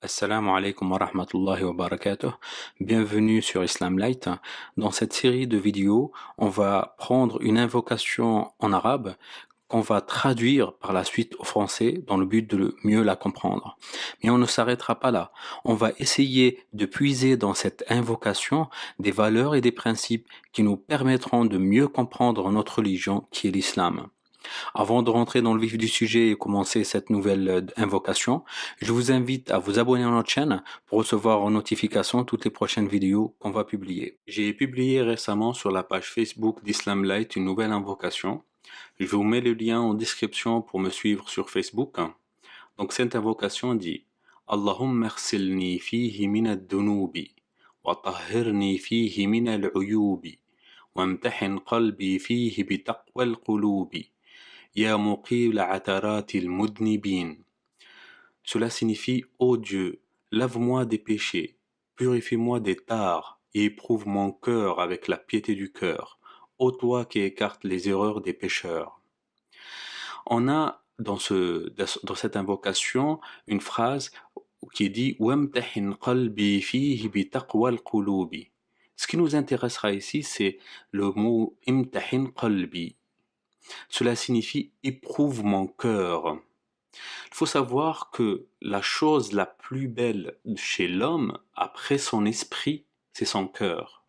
Assalamu alaikum wa rahmatullahi wa barakatuh. Bienvenue sur Islam Light. Dans cette série de vidéos, on va prendre une invocation en arabe qu'on va traduire par la suite au français dans le but de mieux la comprendre. Mais on ne s'arrêtera pas là. On va essayer de puiser dans cette invocation des valeurs et des principes qui nous permettront de mieux comprendre notre religion qui est l'islam. Avant de rentrer dans le vif du sujet et commencer cette nouvelle invocation, je vous invite à vous abonner à notre chaîne pour recevoir en notification toutes les prochaines vidéos qu'on va publier. J'ai publié récemment sur la page Facebook d'Islam Light une nouvelle invocation. Je vous mets le lien en description pour me suivre sur Facebook. Donc cette invocation dit Allahumma ighsilni fihi min ad-dunubi wa tahhirni fihi min al-uyubi wamtahin qalbi fihi bi taqwa al-qulubi. Ya muqil ataratil mudnibin. Cela signifie ô Dieu, lave-moi des péchés, purifie-moi des tares et éprouve mon cœur avec la piété du cœur, ô toi qui écartes les erreurs des pécheurs. On a dans cette invocation une phrase qui dit Wamtahin qalbi fihi bi taqwa al-qulubi. Ce qui nous intéressera ici, c'est le mot imtahin qalbi. Cela signifie éprouve mon cœur. Il faut savoir que la chose la plus belle chez l'homme, après son esprit, c'est son cœur.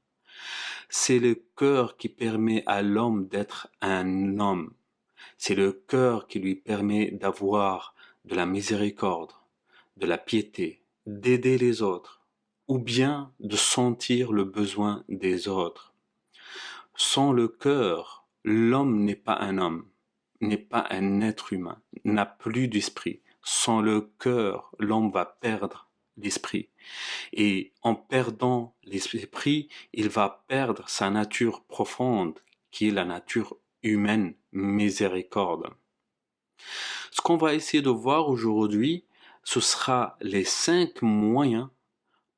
C'est le cœur qui permet à l'homme d'être un homme. C'est le cœur qui lui permet d'avoir de la miséricorde, de la piété, d'aider les autres, ou bien de sentir le besoin des autres. Sans le cœur, l'homme n'est pas un homme, n'est pas un être humain, n'a plus d'esprit. Sans le cœur, l'homme va perdre l'esprit. Et en perdant l'esprit, il va perdre sa nature profonde, qui est la nature humaine, miséricorde. Ce qu'on va essayer de voir aujourd'hui, ce sera les 5 moyens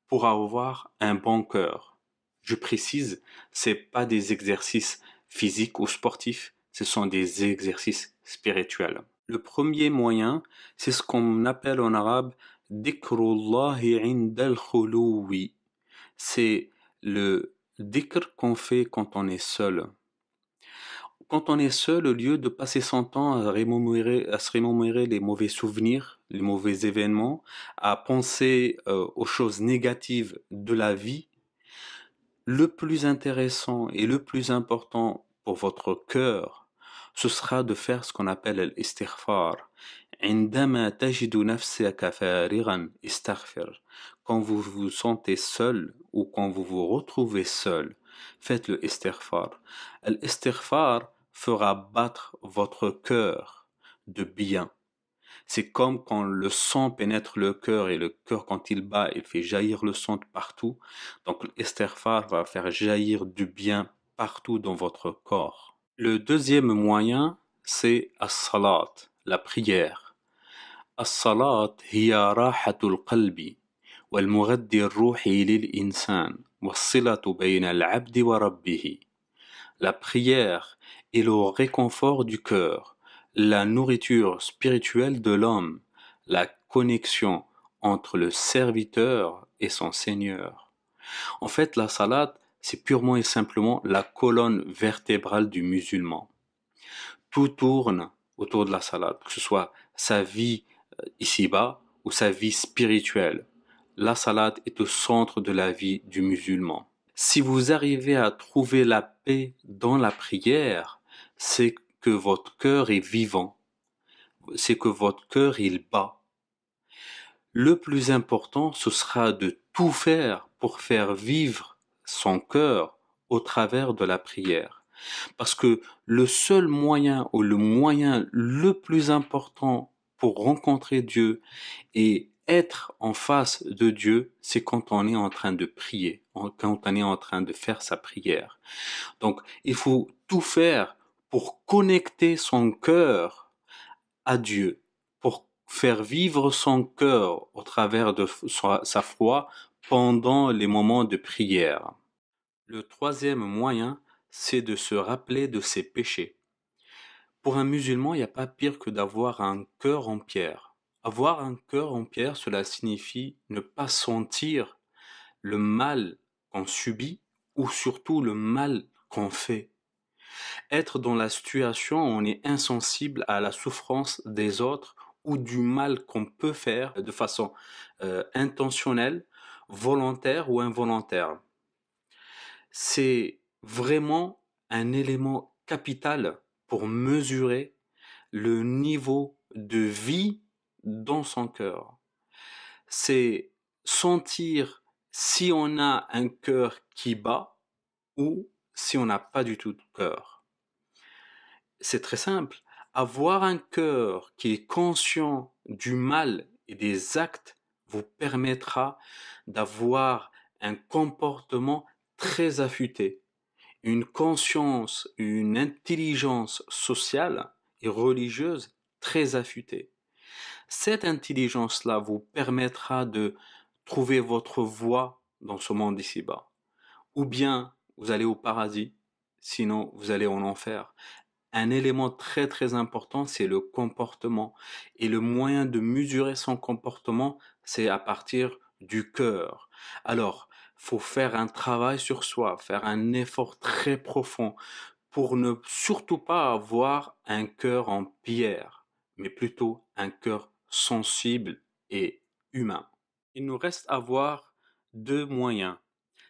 pour avoir un bon cœur. Je précise, c'est pas des exercices physiques ou sportifs, ce sont des exercices spirituels. Le premier moyen, c'est ce qu'on appelle en arabe dhikrullahi indal khuluwi. C'est le dhikr qu'on fait quand on est seul. Quand on est seul, au lieu de passer son temps à se remémorer les mauvais souvenirs, les mauvais événements, à penser aux choses négatives de la vie, le plus intéressant et le plus important pour votre cœur, ce sera de faire ce qu'on appelle l'istighfar. عندما تجد نفسك فارغا استغفر. Quand vous vous sentez seul ou quand vous vous retrouvez seul, faites le istighfar. L'istighfar fera battre votre cœur de bien. C'est comme quand le sang pénètre le cœur et le cœur, quand il bat, il fait jaillir le sang de partout. Donc l'istighfar va faire jaillir du bien partout dans votre corps. Le deuxième moyen, c'est as-salat, la prière. As-salat hiya rahatul qalbi wal mughaddi ar-ruhi lil insan was-silatu bayna al-'abdi wa rabbih. La prière est le réconfort du cœur, la nourriture spirituelle de l'homme, la connexion entre le serviteur et son Seigneur. En fait, la salat, c'est purement et simplement la colonne vertébrale du musulman. Tout tourne autour de la salat, que ce soit sa vie ici-bas ou sa vie spirituelle. La salat est au centre de la vie du musulman. Si vous arrivez à trouver la paix dans la prière, c'est que votre cœur est vivant, c'est que votre cœur il bat. Le plus important, ce sera de tout faire pour faire vivre son cœur au travers de la prière. Parce que le seul moyen ou le moyen le plus important pour rencontrer Dieu et être en face de Dieu, c'est quand on est en train de prier, quand on est en train de faire sa prière. Donc, il faut tout faire pour connecter son cœur à Dieu, pour faire vivre son cœur au travers de sa foi pendant les moments de prière. Le troisième moyen, c'est de se rappeler de ses péchés. Pour un musulman, il n'y a pas pire que d'avoir un cœur en pierre. Avoir un cœur en pierre, cela signifie ne pas sentir le mal qu'on subit ou surtout le mal qu'on fait. Être dans la situation où on est insensible à la souffrance des autres ou du mal qu'on peut faire de façon intentionnelle, volontaire ou involontaire. C'est vraiment un élément capital pour mesurer le niveau de vie dans son cœur. C'est sentir si on a un cœur qui bat ou si on n'a pas du tout de cœur. C'est très simple. Avoir un cœur qui est conscient du mal et des actes vous permettra d'avoir un comportement très affûté, une conscience, une intelligence sociale et religieuse très affûtée. Cette intelligence-là vous permettra de trouver votre voie dans ce monde ici-bas. Ou bien vous allez au paradis, sinon vous allez en enfer. Un élément très très important, c'est le comportement. Et le moyen de mesurer son comportement, c'est à partir du cœur. Alors, faut faire un travail sur soi, faire un effort très profond pour ne surtout pas avoir un cœur en pierre, mais plutôt un cœur sensible et humain. Il nous reste à voir deux moyens.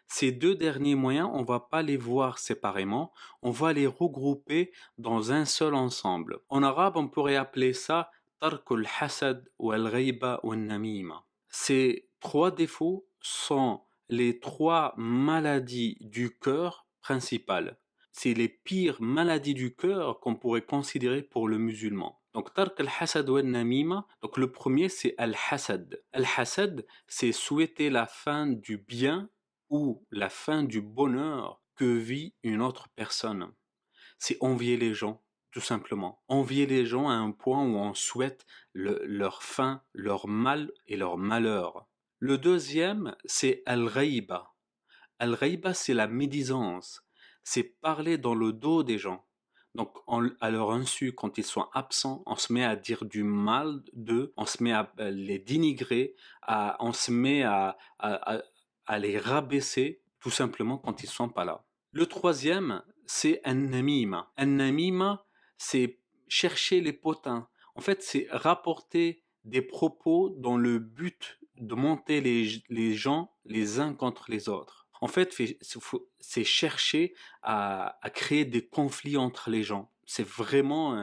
Ces deux derniers moyens, on va pas les voir séparément, on va les regrouper dans un seul ensemble. En arabe, on pourrait appeler ça tark al-hasad ou al-ghayba ou al-namima. Ces trois défauts sont les trois maladies du cœur principales. C'est les pires maladies du cœur qu'on pourrait considérer pour le musulman. Donc, tark al-hasad ou al-namima, donc le premier c'est al-hasad. Al-hasad, c'est souhaiter la fin du bien ou la fin du bonheur que vit une autre personne. C'est envier les gens, tout simplement. Envier les gens à un point où on souhaite leur fin, leur mal et leur malheur. Le deuxième, c'est al-ghayba. Al-ghayba, c'est la médisance. C'est parler dans le dos des gens. Donc, à leur insu, quand ils sont absents, on se met à dire du mal d'eux, on se met à les dénigrer, on se met à les rabaisser, tout simplement quand ils sont pas là. Le troisième, c'est un namima. Un namima, c'est chercher les potins. En fait, c'est rapporter des propos dans le but de monter les gens les uns contre les autres. En fait, c'est chercher à créer des conflits entre les gens. C'est vraiment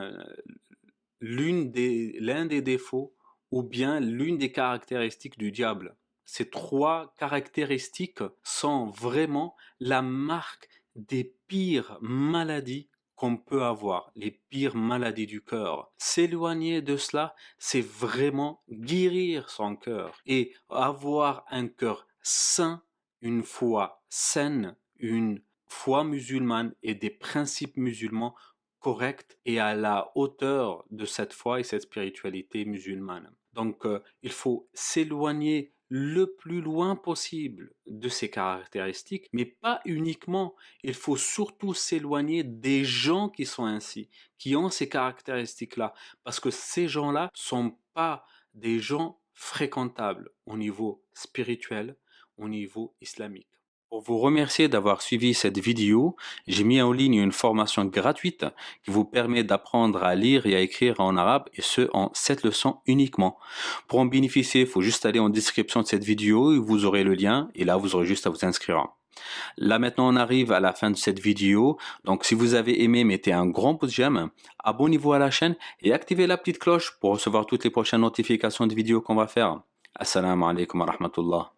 l'un des défauts ou bien l'une des caractéristiques du diable. Ces trois caractéristiques sont vraiment la marque des pires maladies qu'on peut avoir, les pires maladies du cœur. S'éloigner de cela, c'est vraiment guérir son cœur et avoir un cœur sain, une foi saine, une foi musulmane et des principes musulmans corrects et à la hauteur de cette foi et cette spiritualité musulmane. Donc, il faut s'éloigner le plus loin possible de ces caractéristiques, mais pas uniquement. Il faut surtout s'éloigner des gens qui sont ainsi, qui ont ces caractéristiques-là, parce que ces gens-là sont pas des gens fréquentables au niveau spirituel, au niveau islamique. Pour vous remercier d'avoir suivi cette vidéo, j'ai mis en ligne une formation gratuite qui vous permet d'apprendre à lire et à écrire en arabe, et ce en 7 leçons uniquement. Pour en bénéficier, il faut juste aller en description de cette vidéo et vous aurez le lien, et là vous aurez juste à vous inscrire. Là maintenant on arrive à la fin de cette vidéo, donc si vous avez aimé, mettez un grand pouce j'aime, abonnez-vous à la chaîne et activez la petite cloche pour recevoir toutes les prochaines notifications de vidéos qu'on va faire. Assalamu alaikum wa rahmatullah.